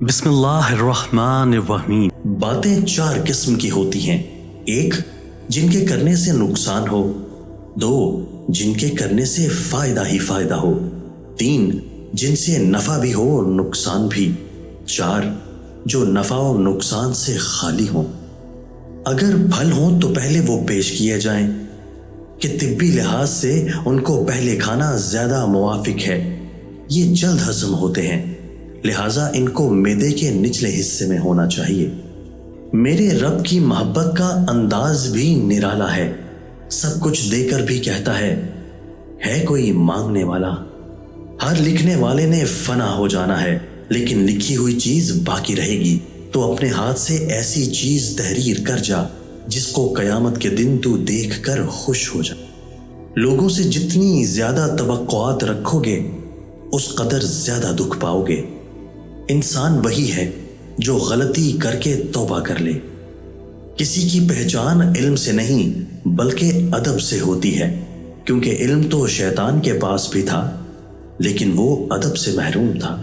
بسم اللہ الرحمن الرحیم۔ باتیں چار قسم کی ہوتی ہیں: ایک، جن کے کرنے سے نقصان ہو; دو، جن کے کرنے سے فائدہ ہی فائدہ ہو; تین، جن سے نفع بھی ہو اور نقصان بھی; چار، جو نفع و نقصان سے خالی ہوں۔ اگر پھل ہوں تو پہلے وہ پیش کیے جائیں کہ طبی لحاظ سے ان کو پہلے کھانا زیادہ موافق ہے۔ یہ جلد ہضم ہوتے ہیں، لہٰذا ان کو معدے کے نچلے حصے میں ہونا چاہیے۔ میرے رب کی محبت کا انداز بھی نرالا ہے، سب کچھ دے کر بھی کہتا ہے کوئی مانگنے والا۔ ہر لکھنے والے نے فنا ہو جانا ہے، لیکن لکھی ہوئی چیز باقی رہے گی۔ تو اپنے ہاتھ سے ایسی چیز تحریر کر جا جس کو قیامت کے دن تو دیکھ کر خوش ہو جا۔ لوگوں سے جتنی زیادہ توقعات رکھو گے اس قدر زیادہ دکھ پاؤ گے۔ انسان وہی ہے جو غلطی کر کے توبہ کر لے۔ کسی کی پہچان علم سے نہیں بلکہ ادب سے ہوتی ہے، کیونکہ علم تو شیطان کے پاس بھی تھا لیکن وہ ادب سے محروم تھا۔